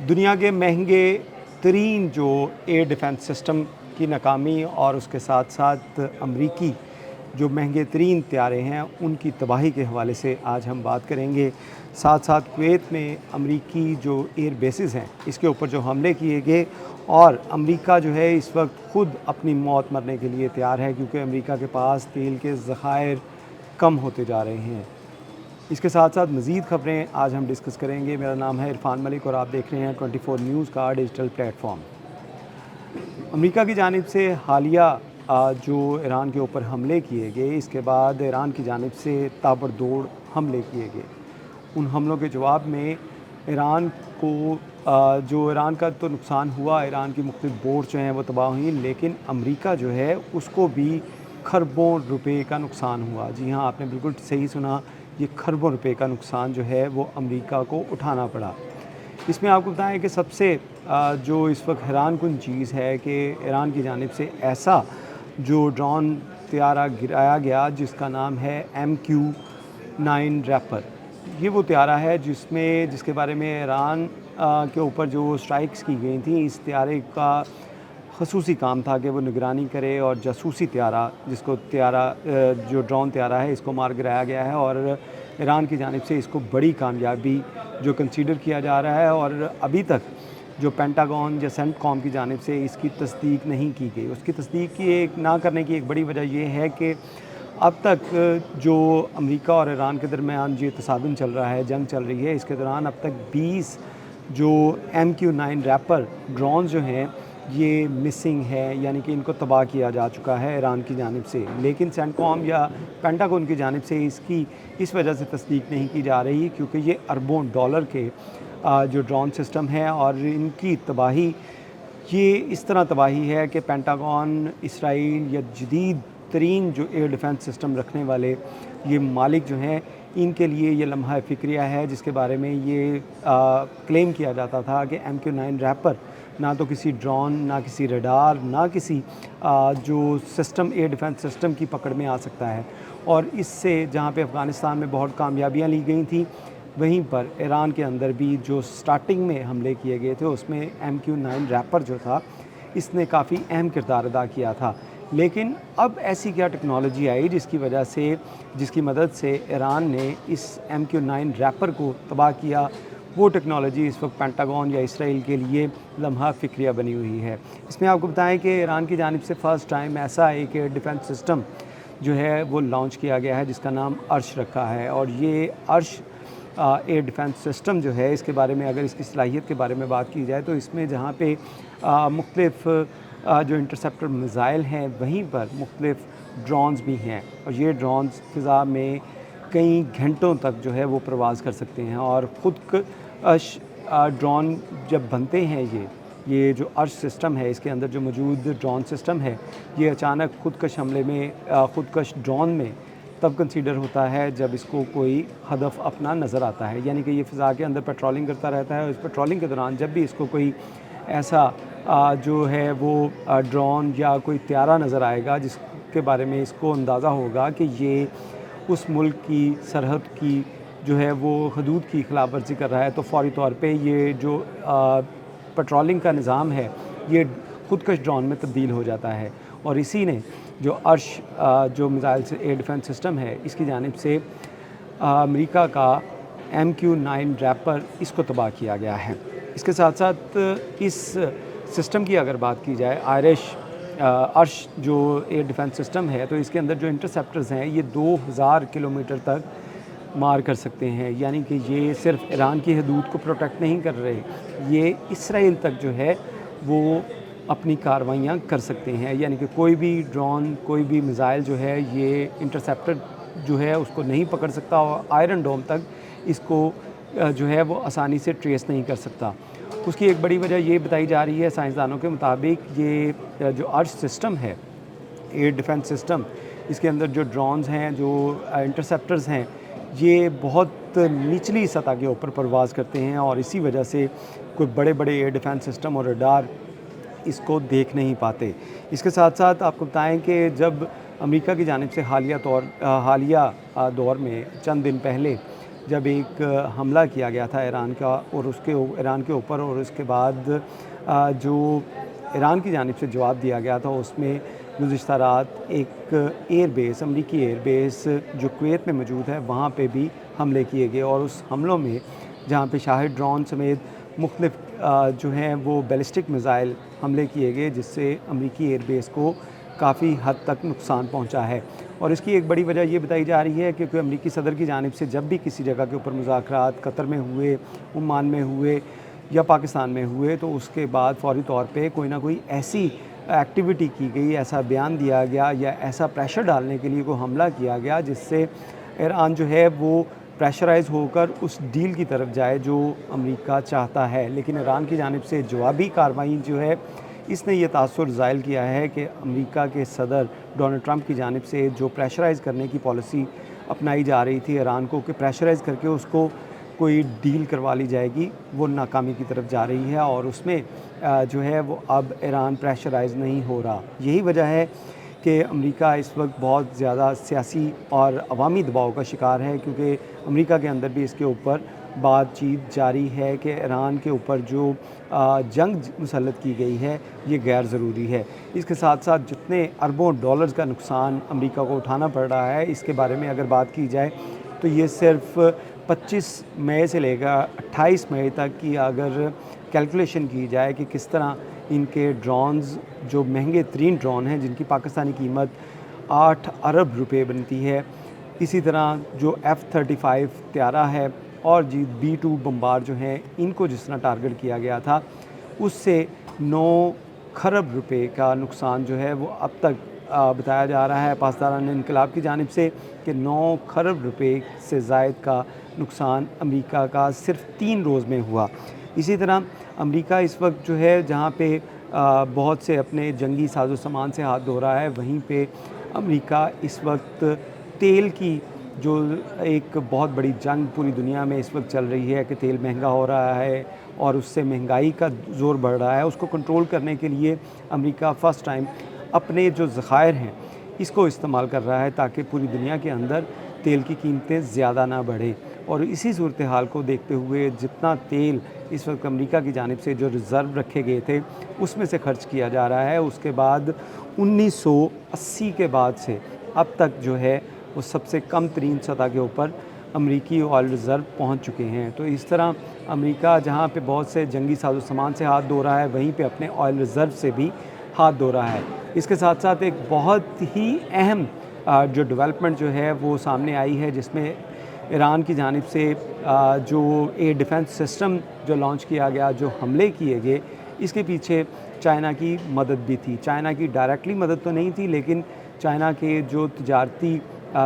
دنیا کے مہنگے ترین جو ایئر ڈیفنس سسٹم کی ناکامی اور اس کے ساتھ ساتھ امریکی جو مہنگے ترین طیارے ہیں ان کی تباہی کے حوالے سے آج ہم بات کریں گے۔ ساتھ ساتھ کویت میں امریکی جو ایئر بیسز ہیں اس کے اوپر جو حملے کیے گئے، اور امریکہ جو ہے اس وقت خود اپنی موت مرنے کے لیے تیار ہے کیونکہ امریکہ کے پاس تیل کے ذخائر کم ہوتے جا رہے ہیں۔ اس کے ساتھ ساتھ مزید خبریں آج ہم ڈسکس کریں گے۔ میرا نام ہے عرفان ملک اور آپ دیکھ رہے ہیں 24 نیوز کا ڈیجیٹل پلیٹ فارم۔ امریکہ کی جانب سے حالیہ جو ایران کے اوپر حملے کیے گئے، اس کے بعد ایران کی جانب سے تابڑتوڑ حملے کیے گئے۔ ان حملوں کے جواب میں ایران کا تو نقصان ہوا، ایران کی مختلف بورڈ جو ہیں وہ تباہ ہوئیں، لیکن امریکہ جو ہے اس کو بھی کھربوں روپے کا نقصان ہوا۔ جی ہاں، آپ نے بالکل صحیح سنا، یہ کھربوں روپے کا نقصان جو ہے وہ امریکہ کو اٹھانا پڑا۔ اس میں آپ کو بتائیں کہ سب سے جو اس وقت حیران کن چیز ہے کہ ایران کی جانب سے ایسا جو ڈرون طیارہ گرایا گیا جس کا نام ہے MQ-9 ریپر۔ یہ وہ طیارہ ہے جس کے بارے میں ایران کے اوپر جو سٹرائکس کی گئی تھیں، اس طیارے کا خصوصی کام تھا کہ وہ نگرانی کرے اور جاسوسی طیارہ جو ڈرون طیارہ ہے اس کو مار گرایا گیا ہے، اور ایران کی جانب سے اس کو بڑی کامیابی جو کنسیڈر کیا جا رہا ہے، اور ابھی تک جو پینٹاگون یا سینٹ کام کی جانب سے اس کی تصدیق نہیں کی گئی۔ اس کی تصدیق نہ کرنے کی ایک بڑی وجہ یہ ہے کہ اب تک جو امریکہ اور ایران کے درمیان جو تصادم چل رہا ہے، جنگ چل رہی ہے، اس کے دوران اب تک 20 جو MQ-9 ریپر ڈرونز جو ہیں یہ مسنگ ہے، یعنی کہ ان کو تباہ کیا جا چکا ہے ایران کی جانب سے، لیکن سینٹ کام یا پینٹاگون کی جانب سے اس وجہ سے تصدیق نہیں کی جا رہی کیونکہ یہ اربوں ڈالر کے جو ڈرون سسٹم ہے، اور ان کی تباہی یہ اس طرح تباہی ہے کہ پینٹاگون اسرائیل یا جدید ترین جو ایئر ڈیفنس سسٹم رکھنے والے یہ مالک جو ہیں، ان کے لیے یہ لمحہ فکریہ ہے، جس کے بارے میں یہ کلیم کیا جاتا تھا کہ MQ-9 ریپر نہ تو کسی ڈرون، نہ کسی ریڈار، نہ کسی جو سسٹم ایئر ڈیفنس سسٹم کی پکڑ میں آ سکتا ہے۔ اور اس سے جہاں پہ افغانستان میں بہت کامیابیاں لی گئی تھیں، وہیں پر ایران کے اندر بھی جو سٹارٹنگ میں حملے کیے گئے تھے اس میں MQ-9 ریپر جو تھا اس نے کافی اہم کردار ادا کیا تھا۔ لیکن اب ایسی کیا ٹیکنالوجی آئی جس کی مدد سے ایران نے اس MQ-9 ریپر کو تباہ کیا؟ وہ ٹیکنالوجی اس وقت پینٹاگون یا اسرائیل کے لیے لمحہ فکریہ بنی ہوئی ہے۔ اس میں آپ کو بتائیں کہ ایران کی جانب سے فرسٹ ٹائم ایسا ایک ایئر ڈیفنس سسٹم جو ہے وہ لانچ کیا گیا ہے جس کا نام عرش رکھا ہے، اور یہ عرش ایئر ڈیفنس سسٹم جو ہے اس کے بارے میں اگر اس کی صلاحیت کے بارے میں بات کی جائے تو اس میں جہاں پہ مختلف جو انٹرسیپٹر میزائل ہیں وہیں پر مختلف ڈرونز بھی ہیں، اور یہ ڈرونز فضا میں کئی گھنٹوں تک جو ہے وہ پرواز کر سکتے ہیں، اور خودکش ڈرون جب بنتے ہیں یہ جو عرش سسٹم ہے اس کے اندر جو موجود ڈرون سسٹم ہے یہ اچانک خودکش حملے میں خودکش ڈرون میں تب کنسیڈر ہوتا ہے جب اس کو کوئی ہدف اپنا نظر آتا ہے، یعنی کہ یہ فضا کے اندر پیٹرولنگ کرتا رہتا ہے، اور اس پیٹرولنگ کے دوران جب بھی اس کو کوئی ایسا جو ہے وہ ڈرون یا کوئی طیارہ نظر آئے گا جس کے بارے میں اس کو اندازہ ہوگا کہ یہ اس ملک کی سرحد کی جو ہے وہ حدود کی خلاف ورزی کر رہا ہے، تو فوری طور پہ یہ جو پیٹرولنگ کا نظام ہے یہ خودکش ڈرون میں تبدیل ہو جاتا ہے، اور اسی نے جو عرش جو میزائل سے ایئر ڈیفنس سسٹم ہے اس کی جانب سے امریکہ کا MQ-9 ریپر اس کو تباہ کیا گیا ہے۔ اس کے ساتھ ساتھ اس سسٹم کی اگر بات کی جائے عرش جو ایئر ڈیفنس سسٹم ہے تو اس کے اندر جو انٹرسیپٹرز ہیں یہ 2000 کلومیٹر تک مار کر سکتے ہیں، یعنی کہ یہ صرف ایران کی حدود کو پروٹیکٹ نہیں کر رہے، یہ اسرائیل تک جو ہے وہ اپنی کارروائیاں کر سکتے ہیں، یعنی کہ کوئی بھی ڈرون، کوئی بھی میزائل جو ہے یہ انٹرسیپٹر جو ہے اس کو نہیں پکڑ سکتا، اور آئرن ڈوم تک اس کو جو ہے وہ آسانی سے ٹریس نہیں کر سکتا۔ اس کی ایک بڑی وجہ یہ بتائی جا رہی ہے سائنسدانوں کے مطابق، یہ جو عرش سسٹم ہے ایئر ڈیفنس سسٹم، اس کے اندر جو ڈرونز ہیں، جو انٹرسیپٹرز ہیں، یہ بہت نچلی سطح کے اوپر پرواز کرتے ہیں، اور اسی وجہ سے کوئی بڑے بڑے ایئر ڈیفنس سسٹم اور ریڈار اس کو دیکھ نہیں پاتے۔ اس کے ساتھ ساتھ آپ کو بتائیں کہ جب امریکہ کی جانب سے حالیہ دور میں چند دن پہلے جب ایک حملہ کیا گیا تھا ایران کا اور ایران کے اوپر، اور اس کے بعد جو ایران کی جانب سے جواب دیا گیا تھا اس میں گزشتہ رات ایک ایئر بیس، امریکی ایئر بیس جو کویت میں موجود ہے، وہاں پہ بھی حملے کیے گئے، اور اس حملوں میں جہاں پہ شاہد ڈرون سمیت مختلف جو ہیں وہ بیلسٹک میزائل حملے کیے گئے، جس سے امریکی ایئر بیس کو کافی حد تک نقصان پہنچا ہے۔ اور اس کی ایک بڑی وجہ یہ بتائی جا رہی ہے کہ امریکی صدر کی جانب سے جب بھی کسی جگہ کے اوپر مذاکرات قطر میں ہوئے، عمان میں ہوئے یا پاکستان میں ہوئے، تو اس کے بعد فوری طور پہ کوئی نہ کوئی ایسی ایکٹیویٹی کی گئی، ایسا بیان دیا گیا یا ایسا پریشر ڈالنے کے لیے کوئی حملہ کیا گیا جس سے ایران جو ہے وہ پریشرائز ہو کر اس ڈیل کی طرف جائے جو امریکہ چاہتا ہے۔ لیکن ایران کی جانب سے جوابی کارروائی جو ہے، اس نے یہ تاثر ظاہر کیا ہے کہ امریکہ کے صدر ڈونلڈ ٹرمپ کی جانب سے جو پریشرائز کرنے کی پالیسی اپنائی جا رہی تھی ایران کو، کہ پریشرائز کر کے اس کو کوئی ڈیل کروا لی جائے گی، وہ ناکامی کی طرف جا رہی ہے، اور اس میں جو ہے وہ اب ایران پریشرائز نہیں ہو رہا۔ یہی وجہ ہے کہ امریکہ اس وقت بہت زیادہ سیاسی اور عوامی دباؤ کا شکار ہے، کیونکہ امریکہ کے اندر بھی اس کے اوپر بات چیت جاری ہے کہ ایران کے اوپر جو جنگ مسلط کی گئی ہے یہ غیر ضروری ہے۔ اس کے ساتھ ساتھ جتنے اربوں ڈالرز کا نقصان امریکہ کو اٹھانا پڑ رہا ہے، اس کے بارے میں اگر بات کی جائے تو یہ صرف 25 مئی سے لے کر 28 مئی تک کی اگر کیلکولیشن کی جائے کہ کس طرح ان کے ڈرونز جو مہنگے ترین ڈرون ہیں، جن کی پاکستانی قیمت 8 ارب روپے بنتی ہے، اسی طرح جو F-35 طیارہ ہے اور B-2 بمبار جو ہیں، ان کو جس طرح ٹارگٹ کیا گیا تھا، اس سے 9 خرب روپے کا نقصان جو ہے وہ اب تک بتایا جا رہا ہے پاسداران انقلاب کی جانب سے کہ 9 خرب روپے سے زائد کا نقصان امریکہ کا صرف 3 روز میں ہوا۔ اسی طرح امریکہ اس وقت جو ہے جہاں پہ بہت سے اپنے جنگی ساز و سامان سے ہاتھ دھو رہا ہے، وہیں پہ امریکہ اس وقت تیل کی جو ایک بہت بڑی جنگ پوری دنیا میں اس وقت چل رہی ہے کہ تیل مہنگا ہو رہا ہے اور اس سے مہنگائی کا زور بڑھ رہا ہے، اس کو کنٹرول کرنے کے لیے امریکہ فرسٹ ٹائم اپنے جو ذخائر ہیں اس کو استعمال کر رہا ہے تاکہ پوری دنیا کے اندر تیل کی قیمتیں زیادہ نہ بڑھیں۔ اور اسی صورتحال کو دیکھتے ہوئے جتنا تیل اس وقت امریکہ کی جانب سے جو ریزرو رکھے گئے تھے اس میں سے خرچ کیا جا رہا ہے، اس کے بعد 1980 کے بعد سے اب تک جو ہے وہ سب سے کم ترین سطح کے اوپر امریکی آئل ریزرو پہنچ چکے ہیں۔ تو اس طرح امریکہ جہاں پہ بہت سے جنگی ساز و سامان سے ہاتھ دھو رہا ہے، وہیں پہ اپنے آئل ریزرو سے بھی ہاتھ دھو رہا ہے۔ اس کے ساتھ ساتھ ایک بہت ہی اہم جو ڈیولپمنٹ جو ہے وہ سامنے آئی ہے، جس میں ایران کی جانب سے جو ایئر ڈیفنس سسٹم جو لانچ کیا گیا، جو حملے کیے گئے، اس کے پیچھے چائنا کی مدد بھی تھی۔ چائنا کی ڈائریکٹلی مدد تو نہیں تھی، لیکن چائنا کے جو تجارتی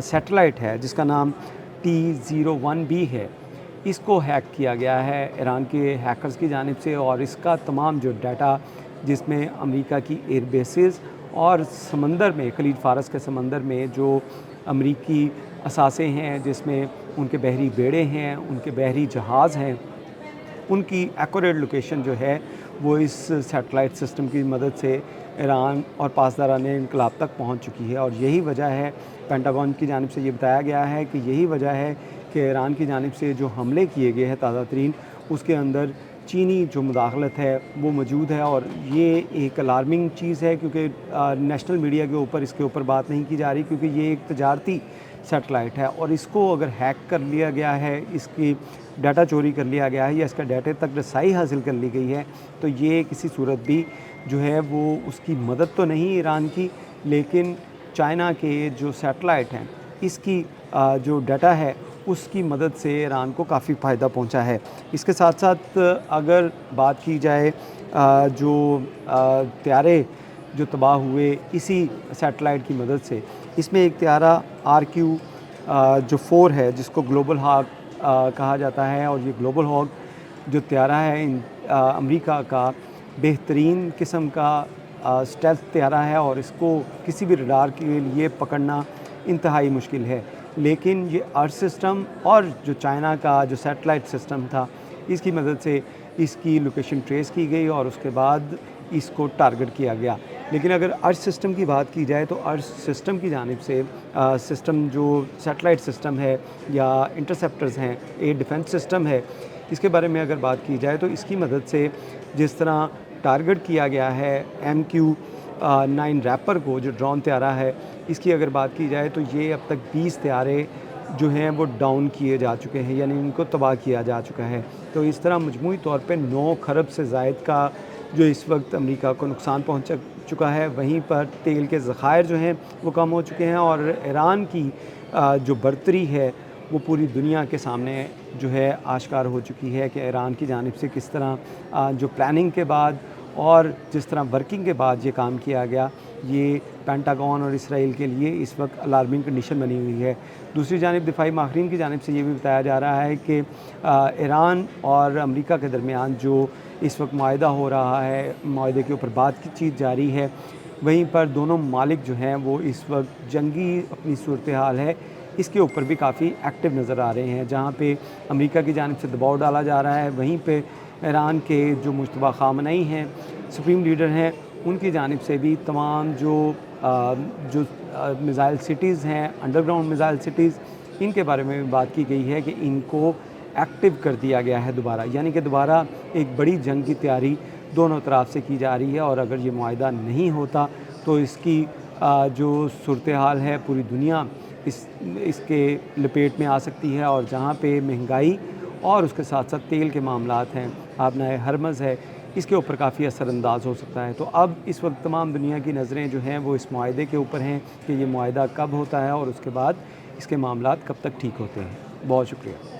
سیٹلائٹ ہے جس کا نام T-01B ہے، اس کو ہیک کیا گیا ہے ایران کے ہیکرز کی جانب سے، اور اس کا تمام جو ڈیٹا جس میں امریکہ کی ایئر بیسز اور سمندر میں خلیج فارس کے سمندر میں جو امریکی اثاثے ہیں، جس میں ان کے بحری بیڑے ہیں، ان کے بحری جہاز ہیں، ان کی ایکوریٹ لوکیشن جو ہے وہ اس سیٹلائٹ سسٹم کی مدد سے ایران اور پاسداران انقلاب تک پہنچ چکی ہے۔ اور یہی وجہ ہے، پینٹاگون کی جانب سے یہ بتایا گیا ہے کہ یہی وجہ ہے کہ ایران کی جانب سے جو حملے کیے گئے ہیں تازہ ترین، اس کے اندر چینی جو مداخلت ہے وہ موجود ہے، اور یہ ایک الارمنگ چیز ہے کیونکہ نیشنل میڈیا کے اوپر اس کے اوپر بات نہیں کی جا رہی، کیونکہ یہ ایک تجارتی سیٹلائٹ ہے، اور اس کو اگر ہیک کر لیا گیا ہے، اس کی ڈیٹا چوری کر لیا گیا ہے یا اس کا ڈیٹا تک رسائی حاصل کر لی گئی ہے، تو یہ کسی صورت بھی جو ہے وہ اس کی مدد تو نہیں ایران کی، لیکن چائنا کے جو سیٹلائٹ ہیں اس کی جو ڈیٹا ہے اس کی مدد سے ایران کو کافی فائدہ پہنچا ہے۔ اس کے ساتھ ساتھ اگر بات کی جائے جو طیارے جو تباہ ہوئے اسی سیٹلائٹ کی مدد سے، اس میں ایک طیارہ RQ-4 ہے جس کو گلوبل ہاک کہا جاتا ہے، اور یہ گلوبل ہاک جو طیارہ ہے امریکہ کا بہترین قسم کا اسٹیلتھ طیارہ ہے، اور اس کو کسی بھی ریڈار کے لیے پکڑنا انتہائی مشکل ہے، لیکن یہ ارتھ سسٹم اور جو چائنا کا جو سیٹلائٹ سسٹم تھا اس کی مدد سے اس کی لوکیشن ٹریس کی گئی، اور اس کے بعد اس کو ٹارگٹ کیا گیا۔ لیکن اگر ارتھ سسٹم کی بات کی جائے تو ارتھ سسٹم کی جانب سے سسٹم جو سیٹلائٹ سسٹم ہے یا انٹرسیپٹرز ہیں، ایئر ڈیفنس سسٹم ہے، اس کے بارے میں اگر بات کی جائے تو اس کی مدد سے جس طرح ٹارگٹ کیا گیا ہے MQ-9 ریپر کو، جو ڈرون طیارہ ہے، اس کی اگر بات کی جائے تو یہ اب تک 20 طیارے جو ہیں وہ ڈاؤن کیے جا چکے ہیں، یعنی ان کو تباہ کیا جا چکا ہے۔ تو اس طرح مجموعی طور پہ 9 خرب سے زائد کا جو اس وقت امریکہ کو نقصان پہنچ چکا ہے۔ وہیں پر تیل کے ذخائر جو ہیں وہ کم ہو چکے ہیں، اور ایران کی جو برتری ہے وہ پوری دنیا کے سامنے جو ہے آشکار ہو چکی ہے کہ ایران کی جانب سے کس طرح جو پلاننگ کے بعد اور جس طرح ورکنگ کے بعد یہ کام کیا گیا، یہ پینٹاگون اور اسرائیل کے لیے اس وقت الارمنگ کنڈیشن بنی ہوئی ہے۔ دوسری جانب دفاعی ماہرین کی جانب سے یہ بھی بتایا جا رہا ہے کہ ایران اور امریکہ کے درمیان جو اس وقت معاہدہ ہو رہا ہے، معاہدے کے اوپر بات چیت جاری ہے، وہیں پر دونوں ممالک جو ہیں وہ اس وقت جنگی اپنی صورتحال ہے اس کے اوپر بھی کافی ایکٹیو نظر آ رہے ہیں۔ جہاں پہ امریکہ کی جانب سے دباؤ ڈالا جا رہا ہے، وہیں پہ ایران کے جو مجتبیٰ خامنئی ہیں، سپریم لیڈر ہیں، ان کی جانب سے بھی تمام جو میزائل سٹیز ہیں، انڈر گراؤنڈ میزائل سٹیز، ان کے بارے میں بات کی گئی ہے کہ ان کو ایکٹیو کر دیا گیا ہے دوبارہ، یعنی کہ دوبارہ ایک بڑی جنگ کی تیاری دونوں طرف سے کی جا رہی ہے۔ اور اگر یہ معاہدہ نہیں ہوتا تو اس کی جو صورتحال ہے پوری دنیا اس کے لپیٹ میں آ سکتی ہے، اور جہاں پہ مہنگائی اور اس کے ساتھ ساتھ تیل کے معاملات ہیں، آبنائے ہرمز ہے، اس کے اوپر کافی اثر انداز ہو سکتا ہے۔ تو اب اس وقت تمام دنیا کی نظریں جو ہیں وہ اس معاہدے کے اوپر ہیں کہ یہ معاہدہ کب ہوتا ہے اور اس کے بعد اس کے معاملات کب تک ٹھیک ہوتے ہیں۔ بہت شکریہ۔